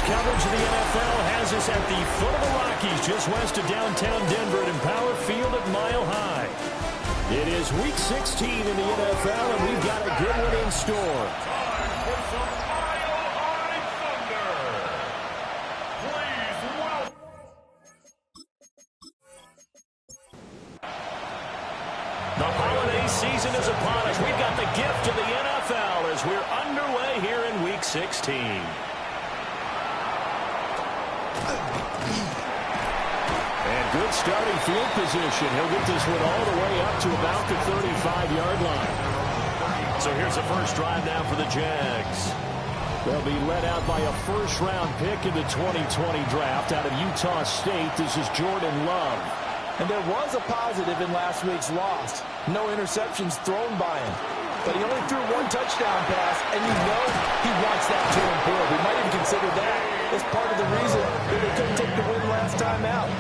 coverage of the NFL has us at the foot of the Rockies, just west of downtown Denver at Empower Field at Mile High. It is Week 16 in the NFL, and we've got a good one in store. Time for some Mile High Thunder. Please welcome. The holiday season is upon us. We've got the gift of the NFL as we're underway here in Week 16. And good starting field position. He'll get this one all the way up to about the 35-yard line. So here's the first drive now for the Jags. They'll be led out by a first-round pick in the 2020 draft out of Utah State. This is Jordan Love. And there was a positive in last week's loss. No interceptions thrown by him. But he only threw one touchdown pass, and you know he wants that to improve. We might even consider that as part of the reason that they couldn't take the win last time out.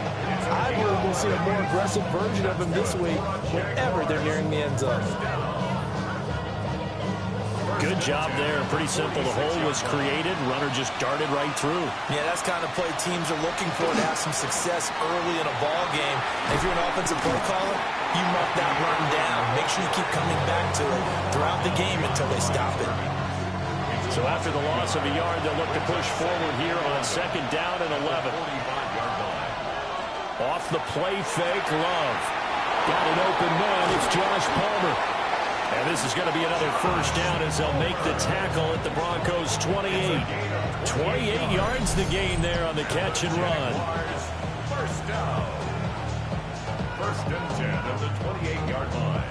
I believe we'll see a more aggressive version of him this week whenever they're nearing the end zone. Good job there. Pretty simple. The hole was created. Runner just darted right through. Yeah, that's the kind of play teams are looking for to have some success early in a ball game. If you're an offensive play caller, you mark that run down. Make sure you keep coming back to it throughout the game until they stop it. So after the loss of a yard, they'll look to push forward here on second down and 11. Off the play fake, Love. Got an open man. It's Josh Palmer. And this is going to be another first down as they'll make the tackle at the Broncos' 28. 28 yards the gain there on the catch and run. First down. First and 10 at the 28-yard line.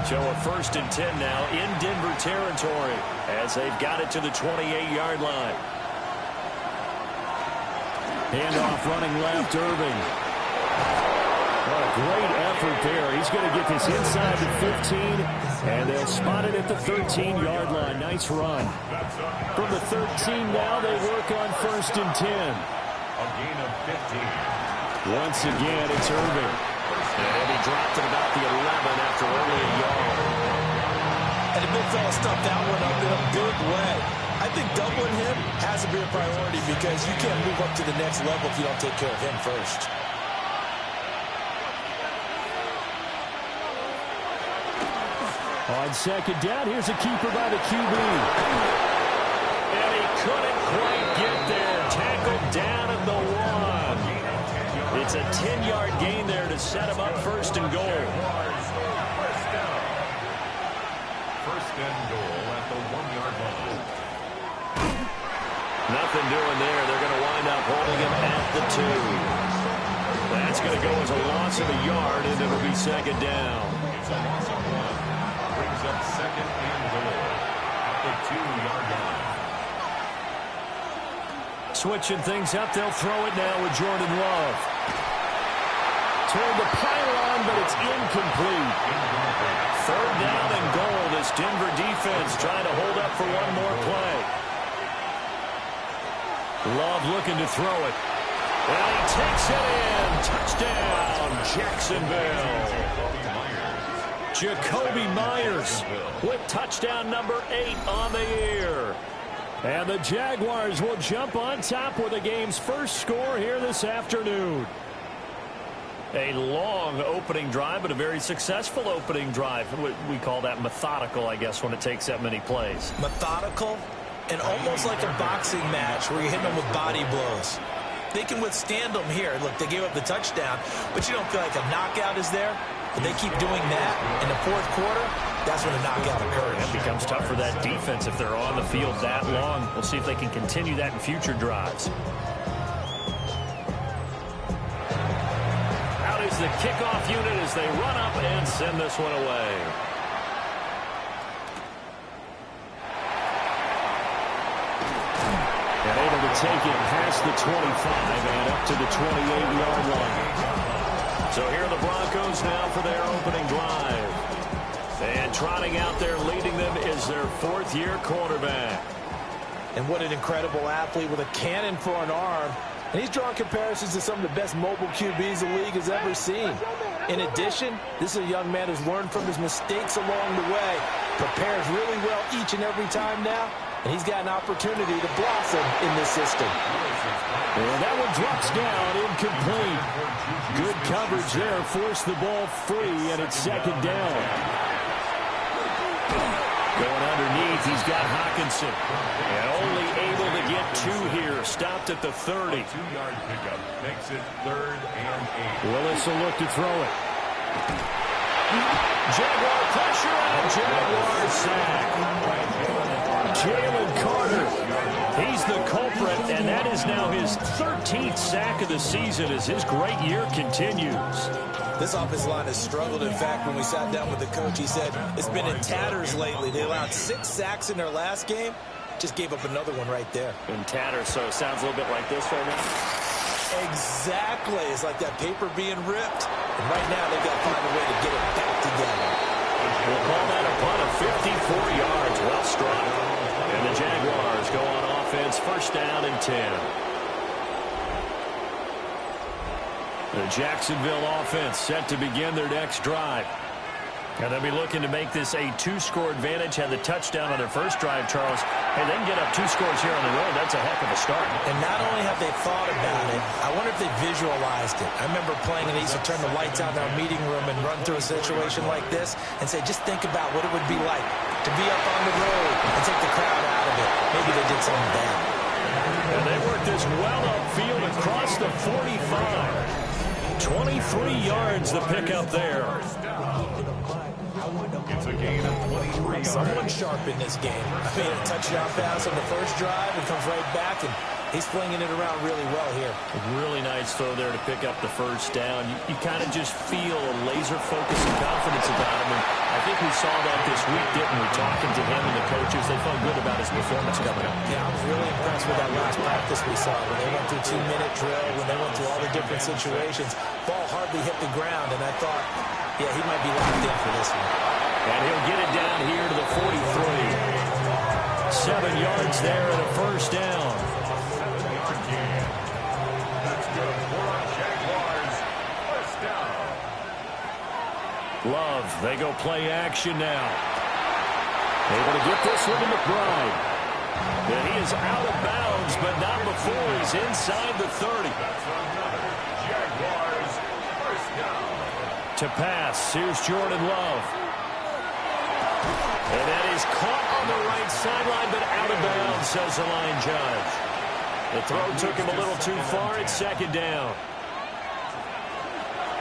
So a first and 10 now in Denver territory as they've got it to the 28-yard line. Handoff running left, Irving. What a great effort there. He's going to get this inside the 15, and they'll spot it at the 13-yard line. Nice run. From the 13 now, they work on first and 10. A gain of 15. Once again, it's Irving. And he dropped at about the 11 after only a yard. And the big fella stuffed that one up in a big way. I think doubling him has to be a priority because you can't move up to the next level if you don't take care of him first. On second down, here's a keeper by the QB. And he couldn't quite get there. Tackled down at the 1. It's a 10-yard gain there to set him up first and goal. First down. First and goal at the 1-yard line. Nothing doing there. They're going to wind up holding him at the 2. That's going to go as a loss of a yard, and it'll be second down. It's a loss of 1. Brings up second and goal at the 2-yard line. Switching things up, they'll throw it now with Jordan Love. Toward the pylon, but it's incomplete. Third down and goal. This Denver defense trying to hold up for one more play. Love looking to throw it. And he takes it in. Touchdown, Jacksonville. Jacoby Myers with touchdown number 8 on the year. And the Jaguars will jump on top with the game's first score here this afternoon. A long opening drive, but a very successful opening drive. We call that methodical, I guess, when it takes that many plays. Methodical and almost like a boxing match where you're hitting them with body blows. They can withstand them here. Look, they gave up the touchdown, but you don't feel like a knockout is there. But they keep doing that in the fourth quarter, that's when a knockout occurs. It becomes tough for that defense if they're on the field that long. We'll see if they can continue that in future drives. Out is the kickoff unit as they run up and send this one away. And able to take it past the 25 and up to the 28-yard line. So here are the Broncos now for their opening drive. And trotting out there leading them is their fourth-year quarterback. And what an incredible athlete with a cannon for an arm. And he's drawing comparisons to some of the best mobile QBs the league has ever seen. In addition, this is a young man who's learned from his mistakes along the way. Prepares really well each and every time now. and he's got an opportunity to blossom in this system. And that one drops down, incomplete. Good coverage there, forced the ball free, and it's second down. Going underneath, he's got Hawkinson. And only able to get 2 here. Stopped at the 30. 2-yard pickup makes it 3rd and 8. Willis will look to throw it. Jaguar pressure and Jaguar sack. Jalen Carter, he's the culprit, and that is now his 13th sack of the season as his great year continues. This offensive line has struggled. In fact, when we sat down with the coach, he said it's been in tatters lately. They allowed 6 sacks in their last game. Just gave up another one right there. In tatters, so it sounds a little bit like this right now. Exactly. It's like that paper being ripped. And right now, they've got to find a way to get it back together. We'll call that a punt of 54 yards. Well struck. And the Jaguars go on offense, first down and 10. The Jacksonville offense set to begin their next drive. And they'll be looking to make this a 2-score advantage. Had the touchdown on their first drive, Charles. Hey, they can get up 2 scores here on the road. That's a heck of a start. And not only have they thought about it, I wonder if they visualized it. I remember playing and they used to turn the lights on in our meeting room and run through a situation like this and say, just think about what it would be like to be up on the road and take the crowd out of it. Maybe they did something bad. And they worked this well upfield across the 45. 23 yards the pickup there. It's a gain of 23 yards. Someone sharp in this game. I mean, a touchdown pass on the first drive and comes right back, and he's flinging it around really well here. A really nice throw there to pick up the first down. You kind of just feel a laser focus and confidence about him. And I think we saw that this week, didn't we? Talking to him and the coaches, they felt good about his performance coming up. Yeah, I was really impressed with that last practice we saw. When they went through 2-minute drill, when they went through all the different situations, ball hardly hit the ground, and I thought, yeah, he might be locked in for this one. And he'll get it down here to the 43. 7 yards there and a first down. 7-yard gain. That's good for our Jaguars. First down. Love, they go play action now. Able to get this one to McBride. And he is out of bounds, but not before he's inside the 30. That's another Jaguars first down. To pass, here's Jordan Love. And that is caught on the right sideline, but out of bounds, says the line judge. The throw took him a little too far. It's second down.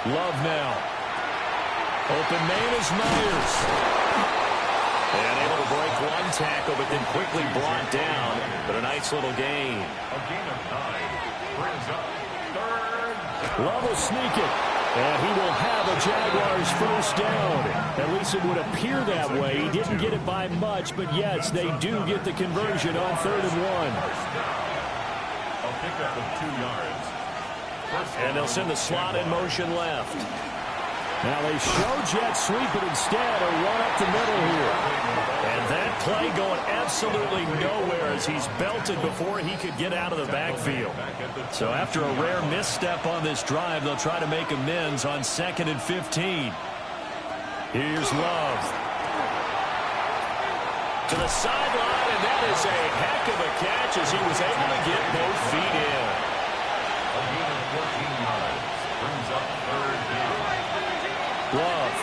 Love now. Open man is Myers. And able to break one tackle, but then quickly brought down. But a nice little gain. A gain of 9 brings up 3rd down. Love will sneak it. And he will have a Jaguars first down. At least it would appear that way. He didn't get it by much, but yes, they do get the conversion on 3rd and 1. First down. A pickup of 2 yards. And they'll send the slot in motion left. Now they show jet sweep, but instead a run up the middle here. And that play going absolutely nowhere as he's belted before he could get out of the backfield. So after a rare misstep on this drive, they'll try to make amends on 2nd and 15. Here's Love. To the sideline, and that is a heck of a catch as he was able to get both feet in. A gain of 14 yards brings up 3rd down. Love.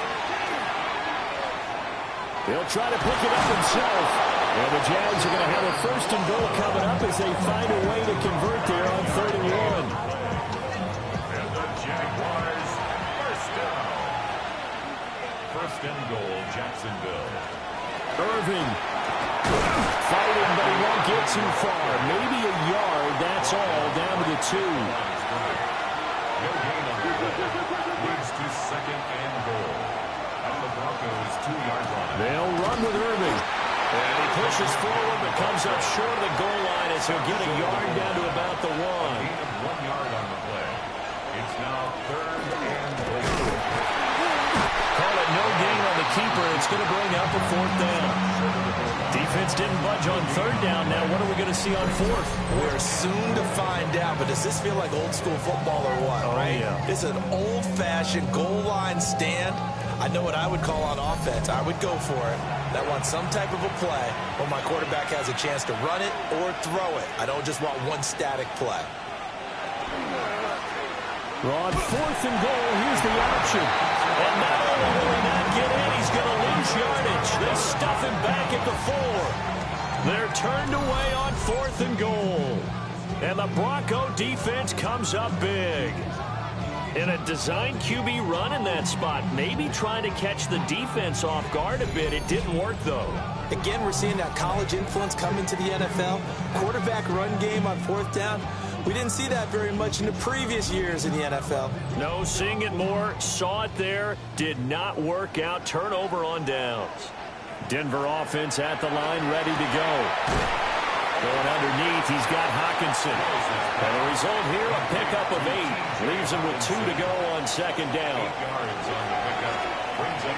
He'll try to pick it up himself. And the Jags are going to have a first and goal coming up as they find a way to convert there on 3rd and 1. And the Jaguars first down. First and goal, Jacksonville. Irving. Fighting, but he won't get too far. Maybe a yard, that's all, down to the 2. No gain on the play. Leads to 2nd and goal. At the Broncos' 2-yard line. They'll run with Irving. And he pushes forward, but comes up short of the goal line as he'll get a yard down to about the 1. Gain of 1 yard on the play. It's now 3rd and goal. Call it no gain on the keeper. It's going to bring up a 4th down. Defense didn't budge on 3rd down. Now what are we going to see on 4th? We're soon to find out, but does this feel like old school football or what, right? Yeah. It's an old-fashioned goal line stand. I know what I would call on offense. I would go for it. I want some type of a play where my quarterback has a chance to run it or throw it. I don't just want one static play. On 4th and goal, here's the option. And not only will he not get in, he's going to lose yardage. They stuff him back at the 4. They're turned away on 4th and goal. And the Bronco defense comes up big. In a design QB run in that spot, maybe trying to catch the defense off guard a bit. It didn't work, though. Again, we're seeing that college influence come into the NFL. Quarterback run game on 4th down. We didn't see that very much in the previous years in the NFL. No, seeing it more. Saw it there. Did not work out. Turnover on downs. Denver offense at the line, ready to go. Going underneath, he's got Hawkinson. And the result here, a pickup of 8. Leaves him with 2 to go on 2nd down.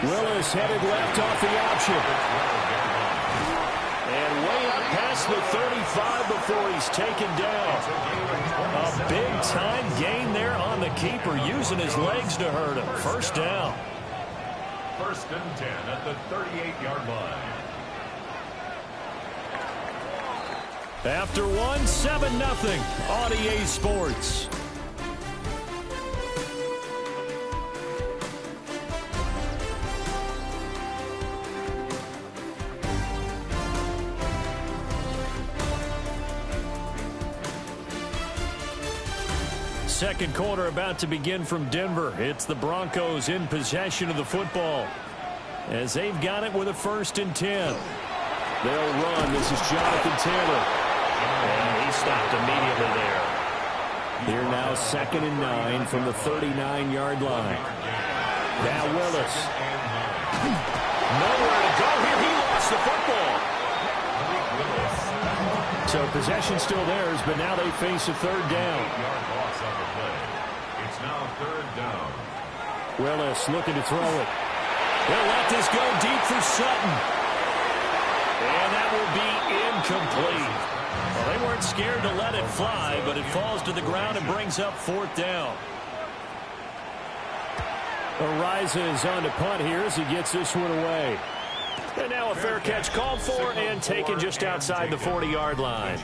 Willis headed left off the option. And way up past the 35 before he's taken down. A big-time gain there on the keeper, using his legs to hurt him. 1st down. 1st and 10 at the 38-yard line. After 1, 7-0 on EA Sports. Second quarter about to begin from Denver. It's the Broncos in possession of the football as they've got it with a 1st and 10. They'll run. This is Jonathan Taylor. And he stopped immediately there. Here now 2nd and 9 from the 39-yard line. Now Willis. Nowhere to go here. He lost the football. So possession still theirs, but now they face a 3rd down. It's now 3rd down. Willis looking to throw it. They'll let this go deep for Sutton. And that will be incomplete. Well, they weren't scared to let it fly, but it falls to the ground and brings up 4th down. Ariza is on to punt here as he gets this one away. And now a fair catch called for and taken just outside the 40-yard line.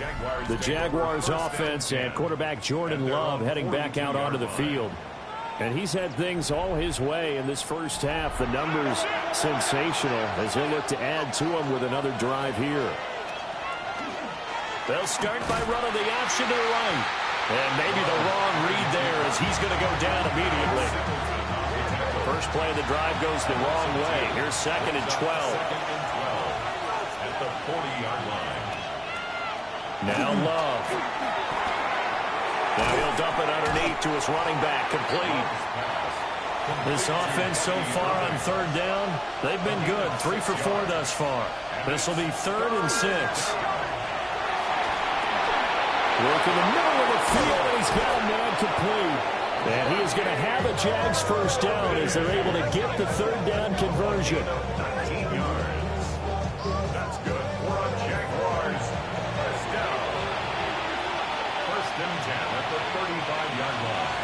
The Jaguars offense and quarterback Jordan Love heading back out onto the field. And he's had things all his way in this first half. The numbers sensational as they look to add to them with another drive here. They'll start by running the option to the right. And maybe the wrong read there as he's going to go down immediately. First play of the drive goes the wrong way. Here's 2nd and 12. At the 40-yard line. Now Love. Now he'll dump it underneath to his running back, complete. This offense so far on 3rd down, they've been good. 3 for 4 thus far. This will be 3rd and 6. Work in the middle of the field, and he's got a man complete. And he is going to have a Jags 1st down as they're able to get the 3rd down conversion. 19 yards. That's good for a Jaguars. 1st down. 1st and 10 at the 35-yard line.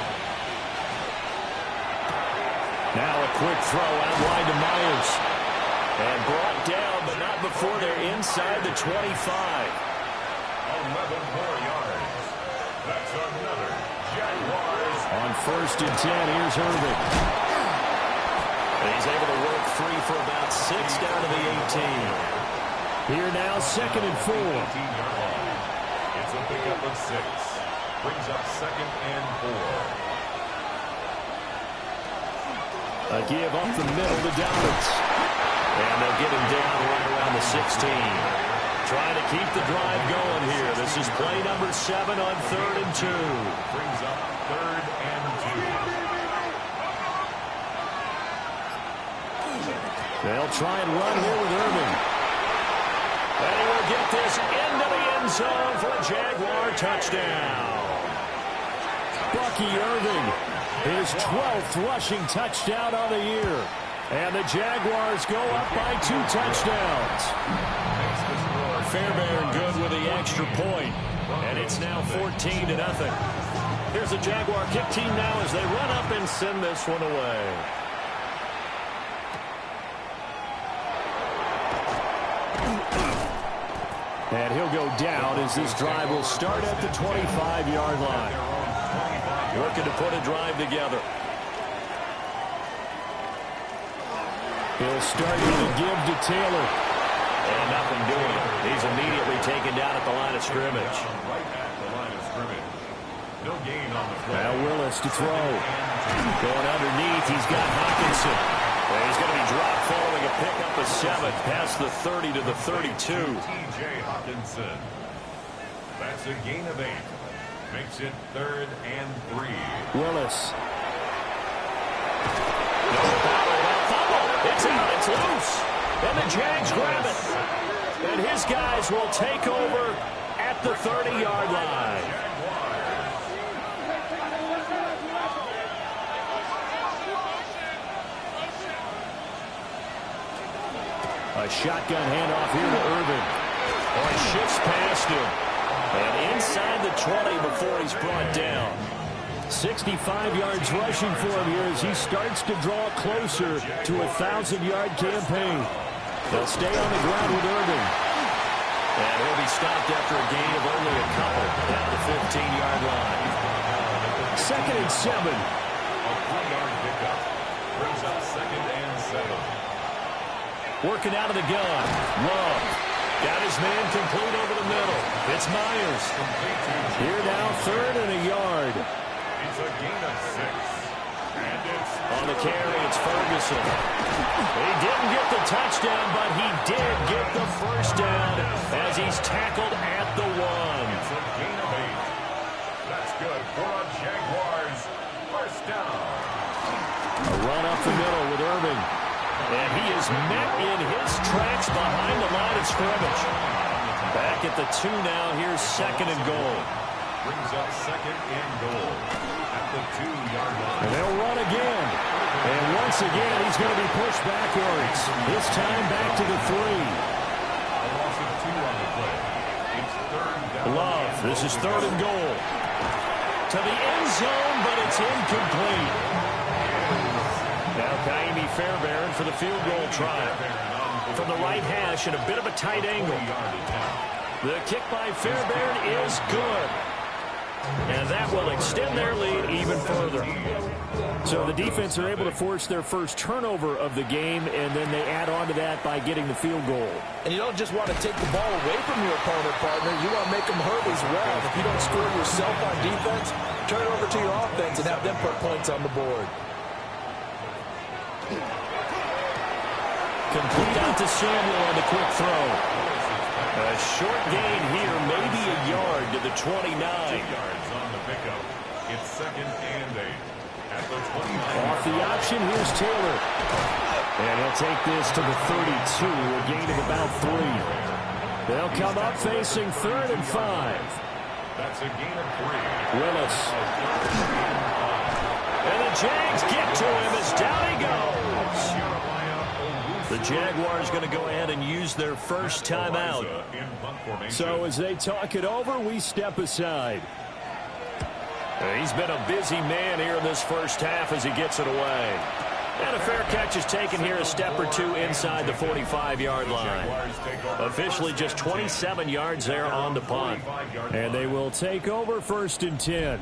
Now a quick throw out wide to Myers. And brought down, but not before they're inside the 25. 11 more yards. That's another Jaguars. On 1st and 10, here's Irving. And he's able to work free for about 6 down to the 18. Here now, 2nd and 4. 18-yard line. It's a pickup of 6. Brings up 2nd and 4. A give up the middle to Dallas. And they'll get him down right around the 16. Trying to keep the drive going here. This is play number 7 on 3rd and 2. Brings up 3rd and 2. They'll try and run here with Irving. And he will get this into the end zone for a Jaguar touchdown. Bucky Irving, his 12th rushing touchdown on the year. And the Jaguars go up by 2 touchdowns. Fairbairn good with the extra point. And it's now 14-0. Here's the Jaguar kick team now as they run up and send this one away. And he'll go down as this drive will start at the 25-yard line. Working to put a drive together. He'll start with a give to Taylor. And nothing doing. He's immediately taken down at the line of scrimmage. Right at the line of scrimmage. No gain on the play. Now Willis to throw. Going underneath, he's got Hockenson. And he's going to be dropped following a pickup of 7 past the 30 to the 32. T.J. Hockenson. That's a gain of 8. Makes it 3rd and 3. Willis. No power, that fumble. It's out, it's loose. And the Jags grab it. And his guys will take over at the 30-yard line. A shotgun handoff here to Irvin. Oh, he shifts past him. And inside the 20 before he's brought down. 65 yards rushing for him here as he starts to draw closer to a 1,000-yard campaign. They'll stay on the ground with Irvin. And he'll be stopped after a gain of only a couple at the 15-yard line. 2nd and 7. A 3-yard pickup. Brings up 2nd and 7. Working out of the gun. Love. Got his man complete over the middle. It's Myers. Here now, 3rd and a yard. It's a gain of 6. And it's on the carry, it's Ferguson. He didn't get the touchdown, but he did get the first down as he's tackled at the 1. It's a gain of 8. That's good for a Jaguars first down. A run up the middle with Irving. And he is met in his tracks behind the line of scrimmage. Back at the 2 now. Here's 2nd and goal. Brings up 2nd and goal at the 2-yard line. And they'll run again. And once again, he's going to be pushed backwards. This time back to the 3. A loss of 2 on the play. It's 3rd down. Love. This is 3rd and goal. To the end zone, but it's incomplete. Now Kaimi Fairbairn for the field goal try. From the right hash and a bit of a tight angle. The kick by Fairbairn is good. And that will extend their lead even further. So the defense are able to force their first turnover of the game, and then they add on to that by getting the field goal. And you don't just want to take the ball away from your opponent, partner. You want to make them hurt as well. If you don't score yourself on defense, turn it over to your offense and have them put points on the board. Complete out to Samuel on the quick throw. A short gain here, maybe a yard to the 29. 2 yards on the pickup. It's 2nd and 8 at the 29. Off the option, here's Taylor. And he'll take this to the 32, a gain of about 3. They'll come up facing 3rd and 5. That's a gain of 3. Willis. And the Jags get to him as down he goes. The Jaguars going to go ahead and use their first timeout. So as they talk it over, we step aside. He's been a busy man here in this first half as he gets it away. And a fair catch is taken here a step or 2 inside the 45-yard line. Officially just 27 yards there on the punt. And they will take over 1st and 10.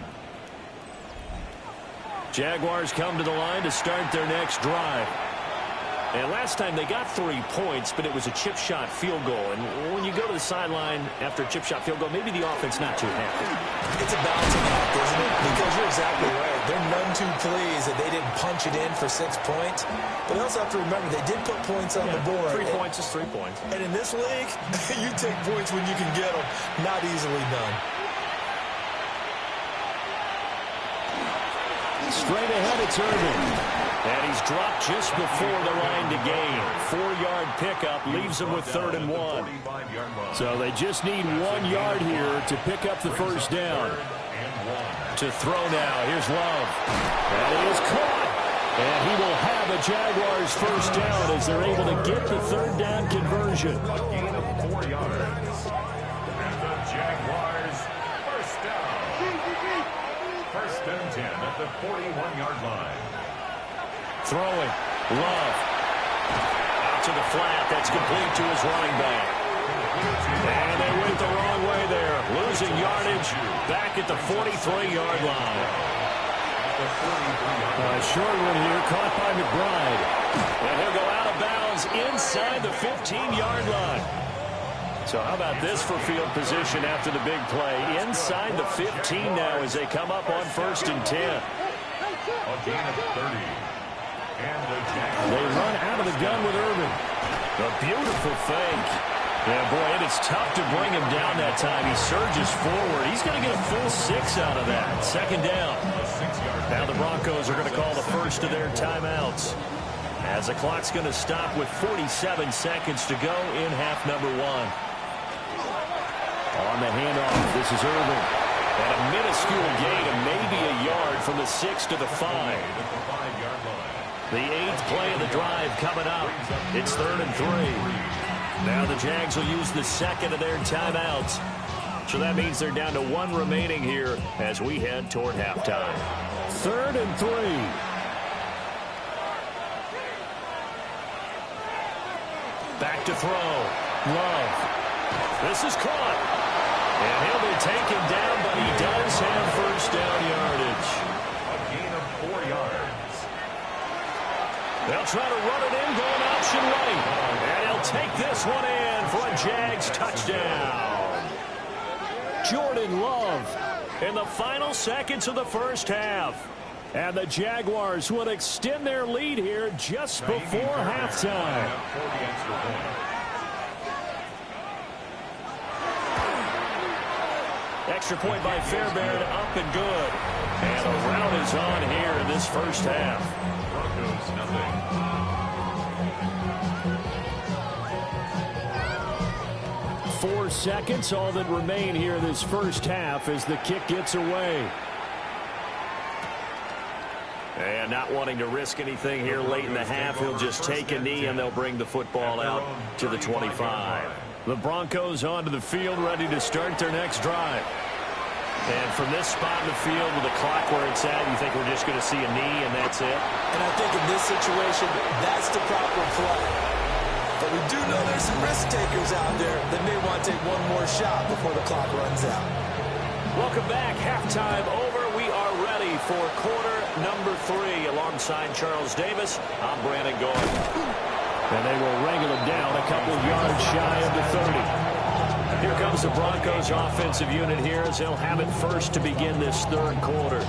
Jaguars come to the line to start their next drive. And last time they got 3 points, but it was a chip shot field goal. And when you go to the sideline after a chip shot field goal, maybe the offense not too happy. It's a balancing act, isn't it? Because you're exactly right. They're none too pleased that they didn't punch it in for 6 points. But they also have to remember they did put points on the board. 3 points is 3 points. And in this league, you take points when you can get them. Not easily done. Straight ahead, it's Irvin. And he's dropped just before the line to gain. 4-yard pickup leaves him with 3rd and 1. So they just need 1 yard here to pick up the first down. To throw now. Here's Love. And he is caught. And he will have a Jaguars first down as they're able to get the 3rd down conversion. A gain of 4 yards. And the Jaguars first down. 1st and 10 at the 41-yard line. Throwing. Love. Out to the flat. That's complete to his running back. And they went the wrong way there. Losing yardage back at the 43-yard line. Short one here, caught by McBride. And he'll go out of bounds inside the 15-yard line. So how about this for field position after the big play? Inside the 15 now as they come up on 1st and 10. A gain of 30. And the Jaguars. They run out of the gun with Irvin. A beautiful fake. Yeah, boy, it is tough to bring him down that time. He surges forward. He's going to get a full 6 out of that. 2nd down. Now the Broncos are going to call the first of their timeouts, as the clock's going to stop with 47 seconds to go in half number 1. On the handoff, this is Irvin. And a minuscule gain of maybe a yard from the 6 to the 5. The 8th play of the drive coming up. It's 3rd and 3. Now the Jags will use the 2nd of their timeouts. So that means they're down to 1 remaining here as we head toward halftime. 3rd and 3. Back to throw. Love. This is caught. And he'll be taken down, but he does have 1st down yardage. A gain of 4 yards. They'll try to run it in, going option right. And he'll take this one in for a Jags touchdown. Jordan Love in the final seconds of the first half. And the Jaguars will extend their lead here just before halftime. Extra point by Fairbairn, up and good. And a rout is on here in this first half. Broncos, nothing. 4 seconds, all that remain here in this first half as the kick gets away. And not wanting to risk anything here late in the half, he'll just take a knee and they'll bring the football out to the 25. The Broncos onto the field, ready to start their next drive. And from this spot in the field with the clock where it's at, you think we're just going to see a knee and that's it? And I think in this situation, that's the proper play. But we do know there's some risk takers out there that may want to take one more shot before the clock runs out. Welcome back. Halftime over. We are ready for quarter number 3. Alongside Charles Davis, I'm Brandon Gordon. And they will wrangle him down a couple of yards shy of the 30. Here comes the Broncos offensive unit here as they'll have it first to begin this 3rd quarter.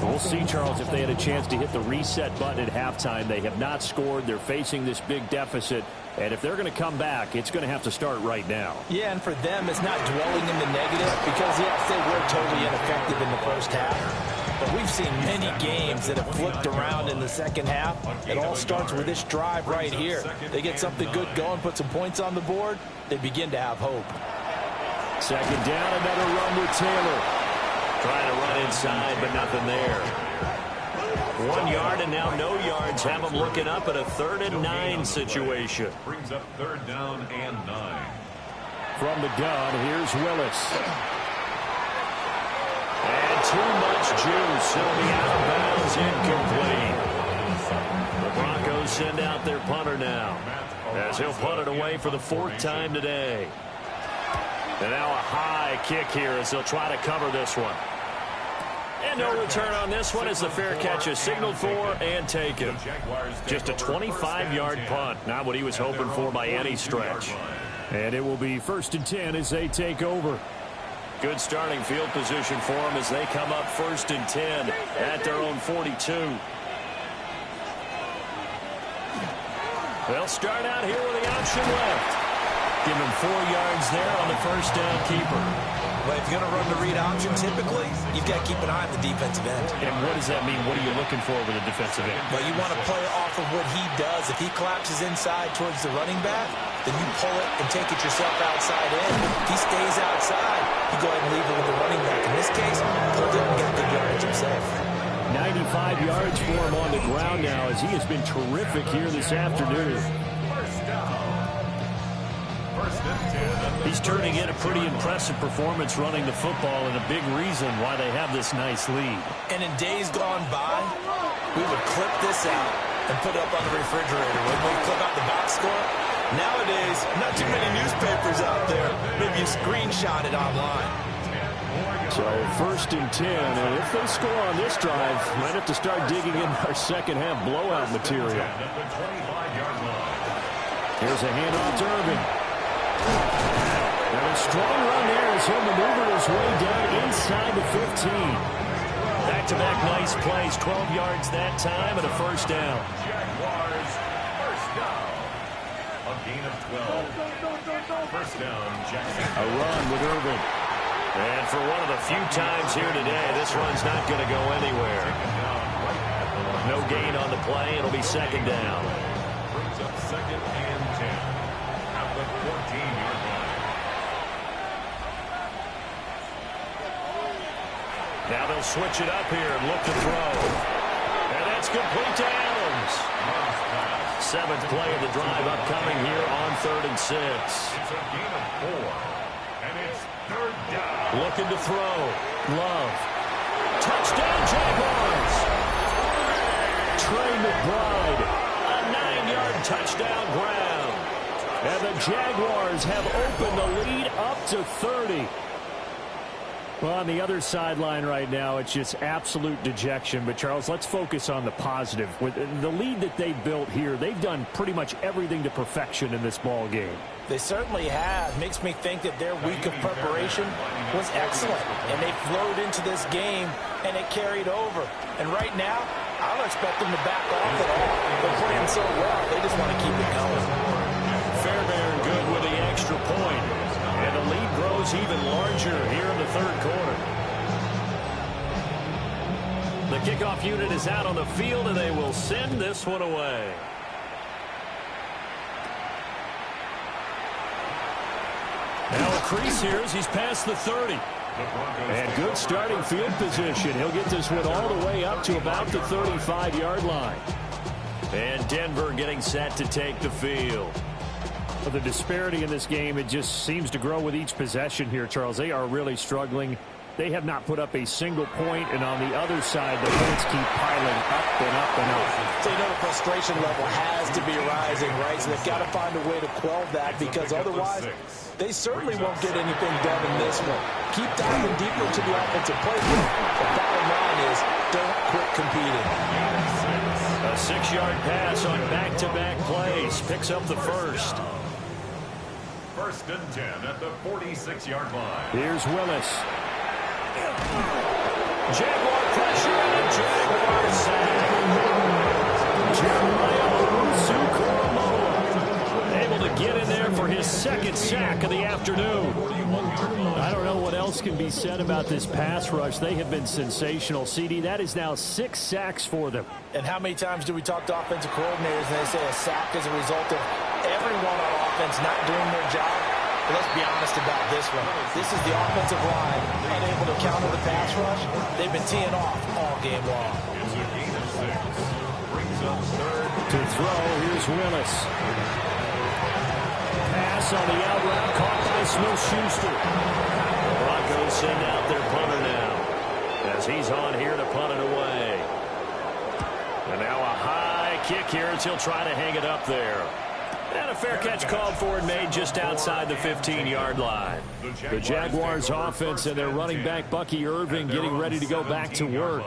We'll see, Charles, if they had a chance to hit the reset button at halftime. They have not scored. They're facing this big deficit. And if they're going to come back, it's going to have to start right now. Yeah, and for them, it's not dwelling in the negative because, yes, they were totally ineffective in the first half. But we've seen many games that have flipped around in the second half. It all starts with this drive right here. They get something good going, put some points on the board, they begin to have hope. 2nd down, another run with Taylor. Trying to run inside, but nothing there. 1 yard and now no yards. Have them looking up at a 3rd and 9 situation. Brings up 3rd down and 9. From the gun, here's Willis. And too much juice. It'll be out of bounds, incomplete. The Broncos send out their punter now, as he'll punt it away for the 4th time today. And now a high kick here as they'll try to cover this one. And no return on this one as the fair catch is signaled for and taken. Just a 25-yard punt, not what he was hoping for by any stretch. And it will be 1st and 10 as they take over. Good starting field position for them as they come up 1st and 10 at their own 42. They'll start out here with the option left. Give him 4 yards there on the 1st down keeper. But if you're going to run the read option, typically, you've got to keep an eye on the defensive end. And what does that mean? What are you looking for with a defensive end? Well, you want to play off of what he does. If he collapses inside towards the running back, then you pull it and take it yourself outside in. If he stays outside, you go ahead and leave it with the running back. In this case, pulled it and got good yardage himself. 95 yards for him on the ground now as he has been terrific here this afternoon. He's turning in a pretty impressive performance running the football and a big reason why they have this nice lead. And in days gone by, we would clip this out and put it up on the refrigerator. When we clip out the box score, Nowadays, not too many newspapers out there. Maybe you screenshot it online. So 1st and 10, and if they score on this drive, might have to start digging in our second half blowout material. Here's a handoff to Irving. And a strong run there as he'll maneuver his way down inside the 15. Back-to-back nice plays, 12 yards that time and a first down. Jaguars, first down. A gain of 12. First down, Jackson. A run with Irving. And for one of the few times here today, this run's not going to go anywhere. No gain on the play. It'll be second down. Brings up second and 10 at the 14-yard line. Now they'll switch it up here and look to throw. And that's complete to Adams. 7th play of the drive upcoming here on 3rd and 6. It's a gain of 4. And it's 3rd down. Looking to throw. Love. Touchdown, Jaguars. Trey McBride. A 9-yard touchdown ground. And the Jaguars have opened the lead up to 30. Well, on the other sideline right now, it's just absolute dejection. But, Charles, let's focus on the positive. With the lead that they built here, they've done pretty much everything to perfection in this ball game. They certainly have. Makes me think that their week of preparation was excellent. And they flowed into this game, and it carried over. And right now, I don't expect them to back off at all. They're playing so well, they just want to keep it going. Fairbairn good with the extra point. And the lead grows even larger here in the 3rd quarter. The kickoff unit is out on the field, and they will send this one away. Now a crease here as he's past the 30. And good starting field position. He'll get this one all the way up to about the 35-yard line. And Denver getting set to take the field. Well, the disparity in this game, it just seems to grow with each possession here, Charles. They are really struggling. They have not put up a single point, and on the other side, the points keep piling up and up and up. So you know the frustration level has to be rising, right? So they've got to find a way to quell that, because otherwise they certainly won't get anything done in this one. Keep diving deeper into the offensive playbook. The bottom line is don't quit competing. A 6-yard pass on back-to-back plays. Picks up the first. 1st and 10 at the 46-yard line. Here's Willis. Jaguar pressure and a Jaguar sack. Jeremiah Owusu-Koramoah able to get in there for his 2nd sack of the afternoon. I don't know what else can be said about this pass rush. They have been sensational. CD, that is now 6 sacks for them. And how many times do we talk to offensive coordinators and they say a sack is a result of everyone on offense not doing their job? But let's be honest about this one. This is the offensive line unable to counter the pass rush. They've been teeing off all game long. It's a gain of 6. Brings up 3rd. To throw, here's Willis. Pass on the out route, caught by Smith-Schuster. The Broncos send out their punter now, as he's on here to punt it away. And now a high kick here as he'll try to hang it up there. And a fair catch called for and made just outside the 15-yard line. The Jaguars offense and their running back Bucky Irving getting ready to go back to work.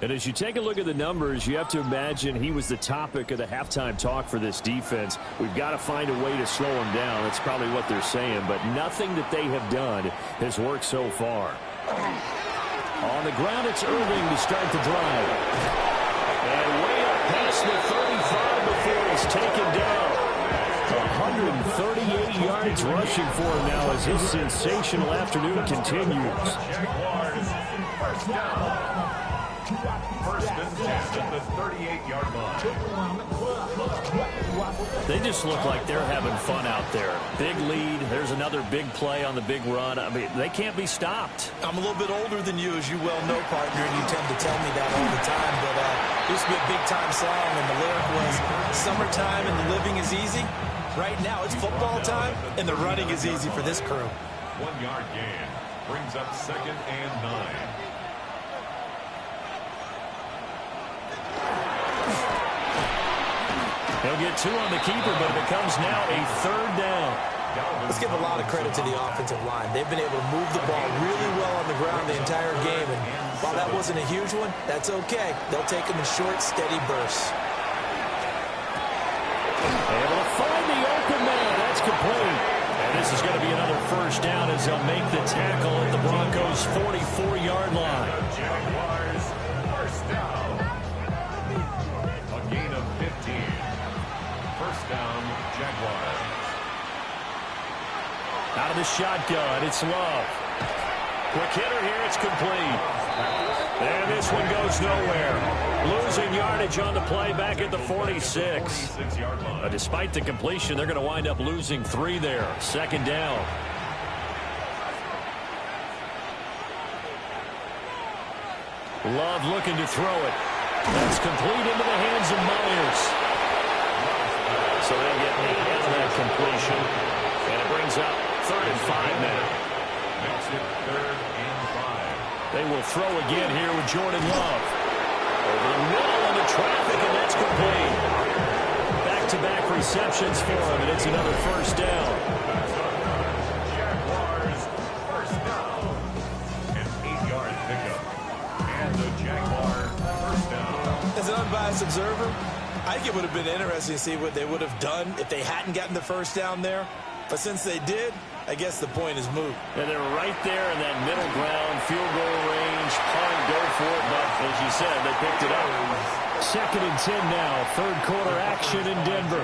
And as you take a look at the numbers, you have to imagine he was the topic of the halftime talk for this defense. We've got to find a way to slow him down. That's probably what they're saying. But nothing that they have done has worked so far. On the ground, it's Irving to start the drive. And way up past the 35 before he's taken down. 138 yards rushing for him now as his sensational afternoon continues. Jaguars, first down. 1st and 10 at the 38-yard line. They just look like they're having fun out there. Big lead. There's another big play on the big run. I mean, they can't be stopped. I'm a little bit older than you, as you well know, partner, and you tend to tell me that all the time. But it used to be a big-time song, and the lyric was, "Summertime and the living is easy." Right now, it's football time, and the running is easy for this crew. 1-yard gain. Brings up 2nd and 9. He'll get 2 on the keeper, but it becomes now a 3rd down. Let's give a lot of credit to the offensive line. They've been able to move the ball really well on the ground the entire game. And while that wasn't a huge one, that's okay. They'll take them in short, steady bursts. Able to find the open man. That's complete. And this is going to be another 1st down as they'll make the tackle at the Broncos' 44-yard line. Jaguars, 1st down. A gain of 15. 1st down, Jaguars. Out of the shotgun, it's Love. Quick hitter here, it's complete. And this one goes nowhere. Losing yardage on the play back at the 46. Despite the completion, they're going to wind up losing 3 there. 2nd down. Love looking to throw it. That's complete into the hands of Myers. So they get 8 out of that completion. And it brings up 3rd and 5 now. Makes it 3rd and 5. They will throw again here with Jordan Love. Over the middle into traffic, and that's complete. Back-to-back receptions for him, and it's another 1st down. Jaguars, 1st down. An 8-yard pickup. And the Jaguar 1st down. As an unbiased observer, I think it would have been interesting to see what they would have done if they hadn't gotten the 1st down there. But since they did, I guess the point is moot. And they're right there in that middle ground, field goal range, punt, go for it. But as you said, they picked it up. 2nd and 10 now, 3rd quarter action in Denver.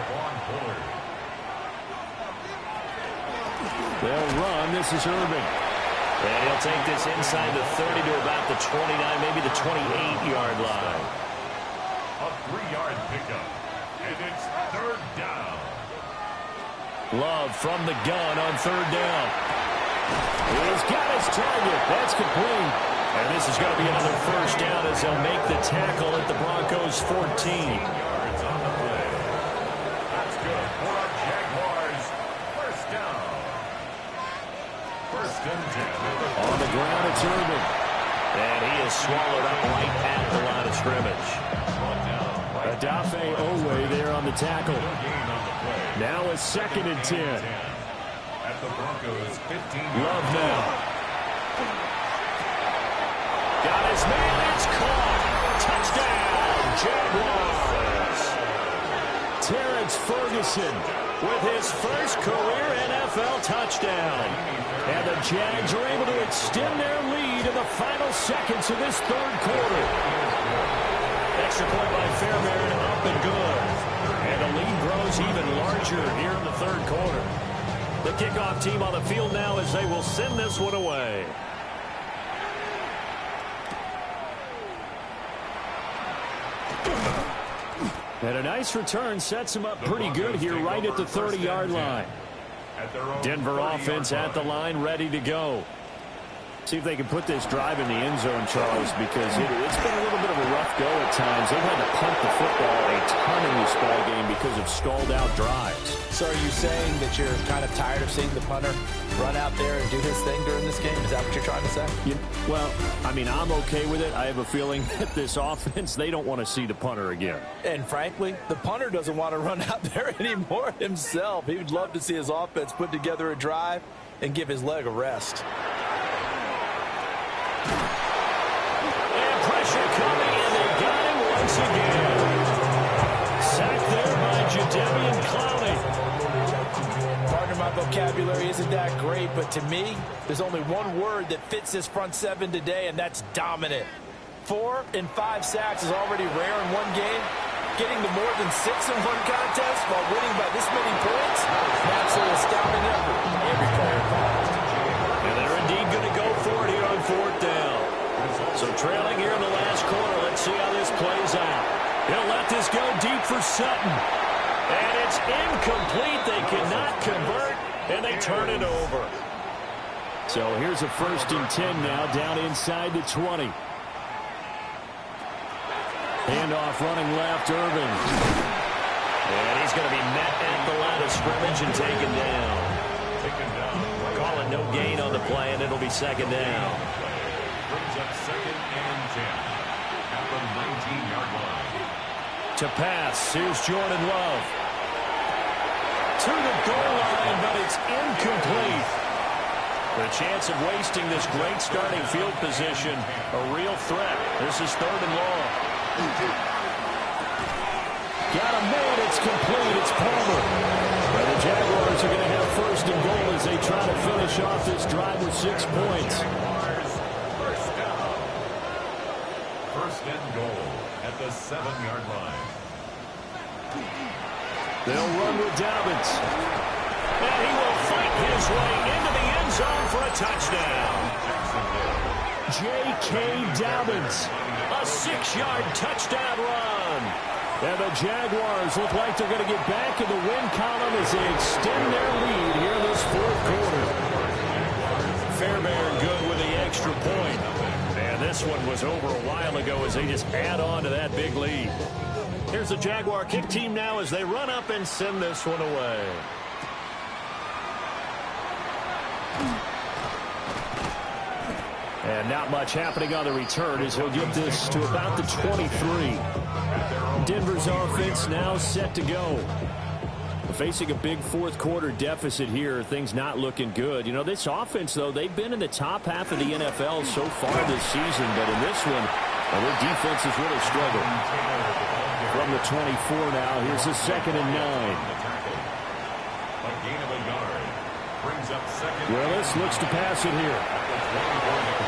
They'll run. This is Urban. And he'll take this inside the 30 to about the 29, maybe the 28-yard line. A 3-yard pickup. And it's 3rd down. Love from the gun on 3rd down. He's got his target. That's complete. And this is going to be another 1st down as they'll make the tackle at the Broncos' 14. Yards on the play. That's good for our Jaguars. 1st down. 1st and 10. On the ground, it's Urban. And he is swallowed up right at the line of scrimmage. Adafe Owe there on the tackle. Now a 2nd and 10. At the Broncos 15. Love now. Got his man. It's caught. Touchdown, Jaguars. Terrence Ferguson with his 1st career NFL touchdown. And the Jags are able to extend their lead in the final seconds of this 3rd quarter. Extra point by Fairbairn, up and good. And the lead grows even larger here in the 3rd quarter. The kickoff team on the field now as they will send this one away. And a nice return sets them up pretty good here right at the 30-yard line. Denver offense at the line, ready to go. See if they can put this drive in the end zone, Charles, because it's been a little bit of a rough go at times. They've had to punt the football a ton in this ball game because of stalled-out drives. So are you saying that you're kind of tired of seeing the punter run out there and do his thing during this game? Is that what you're trying to say? Well, I mean, I'm okay with it. I have a feeling that this offense, they don't want to see the punter again. And frankly, the punter doesn't want to run out there anymore himself. He would love to see his offense put together a drive and give his leg a rest. And pressure coming, and they got him once again. Sacked there by Jadeveon Clowney. Partner, my vocabulary isn't that great, but to me, there's only one word that fits this front seven today, and that's dominant. 4 and 5 sacks is already rare in one game. Getting to more than 6 in one contest while winning by this many points, an absolutely astounding effort. Every player involved. And they're indeed going to go for it here on 4th down. So trailing here in the last quarter. Let's see how this plays out. He'll let this go deep for Sutton. And it's incomplete. They cannot convert, and they turn it over. So here's a 1st and 10 now, down inside the 20. Handoff running left, Irvin. And he's going to be met at the line of scrimmage and taken down. Calling no gain on the play, and it'll be 2nd down. Brings up 2nd and 10 at the 19-yard line. To pass, here's Jordan Love. To the goal line, but it's incomplete. The chance of wasting this great starting field position, a real threat. This is 3rd and long. Got a man, it's complete, it's Palmer. And the Jaguars are going to have 1st and goal as they try to finish off this drive with 6 points. First down. 1st and goal at the 7-yard line. They'll run with Dobbins. And he will fight his way into the end zone for a touchdown. J.K. Dobbins, a 6-yard touchdown run. And the Jaguars look like they're going to get back in the win column as they extend their lead here in this 4th quarter. Fairbairn good with the extra point. And this one was over a while ago as they just add on to that big lead. Here's the Jaguar kick team now as they run up and send this one away. And not much happening on the return as he'll get this to about the 23. Denver's offense now set to go. Facing a big 4th quarter deficit here, things not looking good. You know, this offense, though, they've been in the top half of the NFL so far this season, but in this one, well, their defense has really struggled. From the 24 now, here's the 2nd and 9. A gain of a yard. Brings up 2nd. Willis looks to pass it here.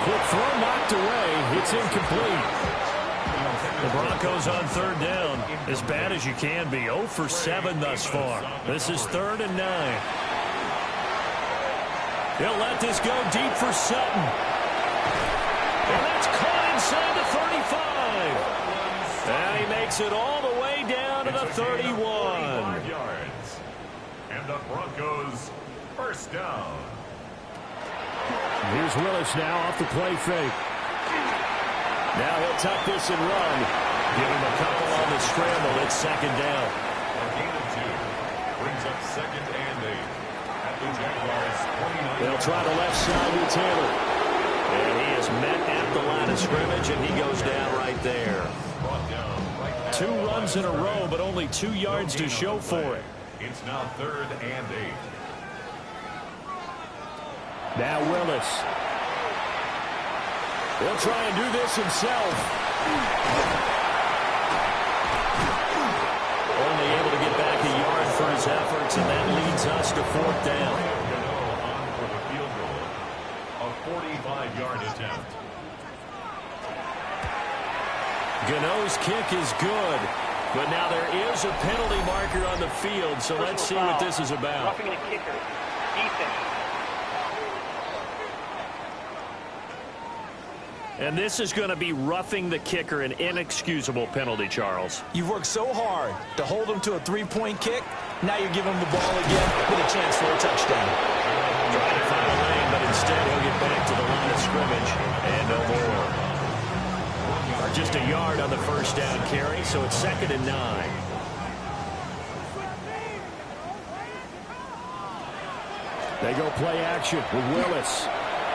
Quick throw knocked away. It's incomplete. The Broncos on 3rd down. As bad as you can be. 0 for 7 thus far. This is 3rd and 9. He'll let this go deep for Sutton. And that's caught inside the 35. And he makes it all the way down to the 31. Yards. And the Broncos 1st down. Here's Willis now off the play fake. Now he'll tuck this and run. Give him a couple on the scramble. It's 2nd down. A gain of 2. Brings up 2nd and 8. At the Jaguars 29. They'll try the left side with Taylor. And he is met at the line of scrimmage, and he goes down right there. Brought down right at 2 runs in a row, but only 2 yards to show for it. It's now 3rd and 8. Now Willis. He'll try and do this himself. Only able to get back a yard for his efforts, and that leads us to 4th down. On for the field goal. A 45-yard attempt. Gano's kick is good, but now there is a penalty marker on the field, so let's see what this is about. Roughing the kicker. Defense. And this is going to be roughing the kicker, an inexcusable penalty, Charles. You've worked so hard to hold him to a 3-point kick. Now you're giving him the ball again with a chance for a touchdown. Trying to find a lane, but instead he'll get back to the line of scrimmage and no more. Or just a yard on the 1st down carry, so it's 2nd and 9. They go play action with Willis.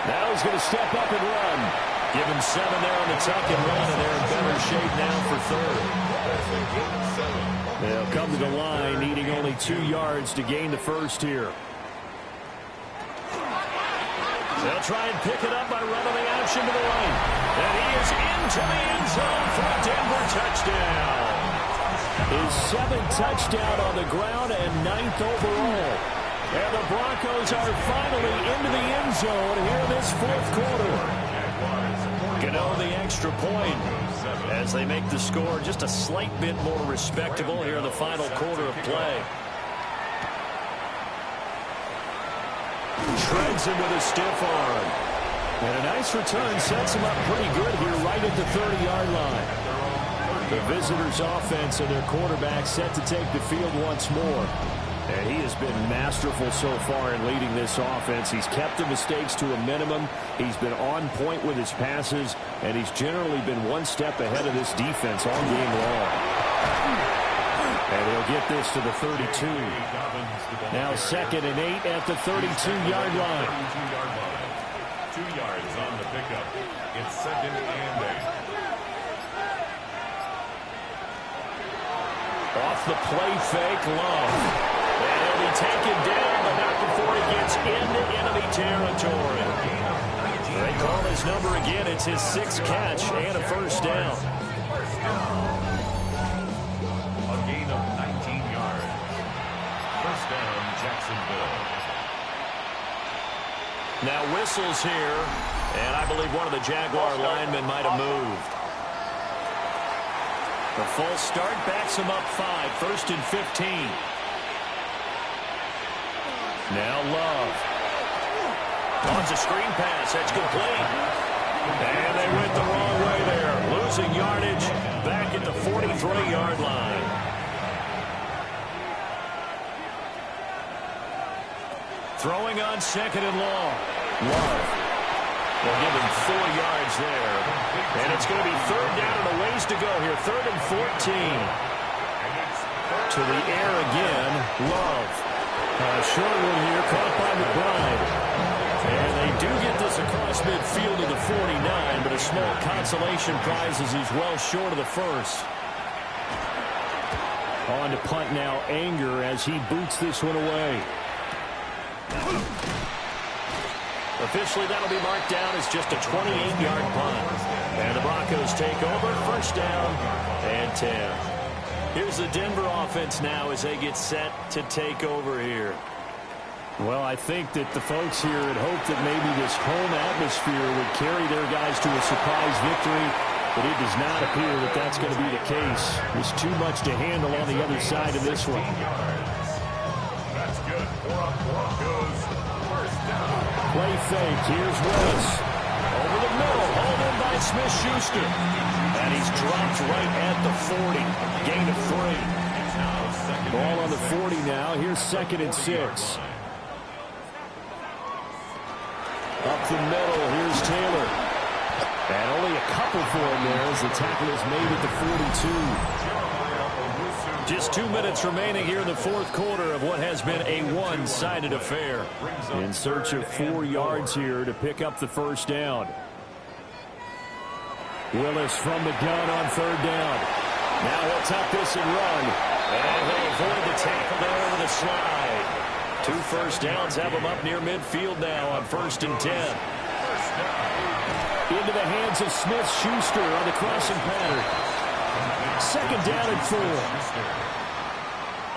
Now he's going to step up and run. Give him 7 there on the tuck and run, and they're in better shape now for 3rd. They'll come to the line, needing only 2 yards to gain the 1st here. They'll try and pick it up by running the option to the right. And he is into the end zone for a Denver touchdown. His 7th touchdown on the ground and 9th overall. And the Broncos are finally into the end zone here in this 4th quarter. Gano the extra point as they make the score just a slight bit more respectable here in the final quarter of play. Shreds him with a stiff arm. And a nice return sets him up pretty good here right at the 30-yard line. The visitors' offense and their quarterback set to take the field once more. And he has been masterful so far in leading this offense. He's kept the mistakes to a minimum. He's been on point with his passes, and he's generally been one step ahead of this defense all game long. And he'll get this to the 32. Now 2nd and 8 at the 32-yard line. 2 yards on the pickup. It's 2nd and 8. Off the play fake, Love. And he'll be taken down, but not before he gets into enemy territory. They call his number again. It's his 6th catch and a first down. A gain of 19 yards. First down, Jacksonville. Now whistles here, and I believe one of the Jaguar linemen might have moved. The full start backs him up 5, first and 15. Now Love. Launches a screen pass, that's complete. And they went the wrong way there. Losing yardage back at the 43-yard line. Throwing on 2nd and long. Love. They'll give him 4 yards there. And it's going to be 3rd down and a ways to go here. 3rd and 14. To the air again. Love. Short one here, caught by McBride. And they do get this across midfield to the 49, but a small consolation prize as he's well short of the first. On to punt now, Anger, as he boots this one away. Officially, that'll be marked down as just a 28-yard punt. And the Broncos take over, first down and 10. Here's the Denver offense now as they get set to take over here. Well, I think that the folks here had hoped that maybe this home atmosphere would carry their guys to a surprise victory, but it does not appear that that's going to be the case. There's too much to handle on the other side of this one. That's good for a Broncos. First down. Play fake. Here's Willis. Over the middle. Hauled in by Smith-Schuster. And he's dropped right at the 40. Gain of 3. Ball on the 40 now. Here's 2nd and 6. Up the middle. Here's Taylor. And only a couple for him there as the tackle is made at the 42. Just 2 minutes remaining here in the 4th quarter of what has been a one-sided affair. In search of 4 yards here to pick up the first down. Willis from the gun on 3rd down. Now he'll tuck this and run. And he'll avoid the tackle there with a slide. 2 first downs have him up near midfield now on 1st and 10. Into the hands of Smith-Schuster on the crossing pattern. 2nd down and 4. A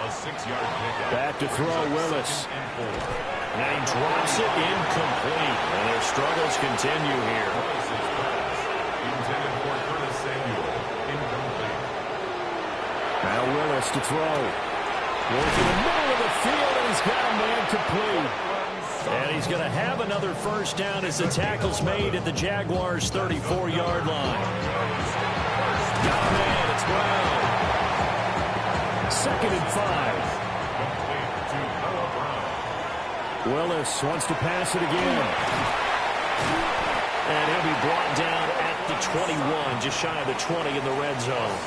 6-yard pickup. Back to throw Willis. And he drops it incomplete. And their struggles continue here. Intended for Curtis Samuel. Incomplete. Now Willis to throw. Working the middle of the field, and he's got a man complete. And he's going to have another first down as the tackle's made at the Jaguars' 34-yard line. Got a man, it's Brown. 2nd and 5. Willis wants to pass it again. And he'll be brought down at the 21, just shy of the 20 in the red zone.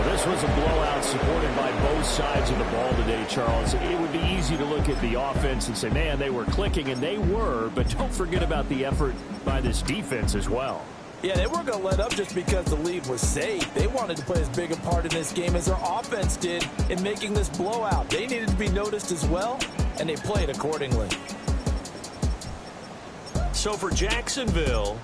This was a blowout supported by both sides of the ball today, Charles. It would be easy to look at the offense and say, man, they were clicking, and they were, but don't forget about the effort by this defense as well. Yeah, they weren't going to let up just because the lead was safe. They wanted to play as big a part in this game as their offense did in making this blowout. They needed to be noticed as well, and they played accordingly. So for Jacksonville,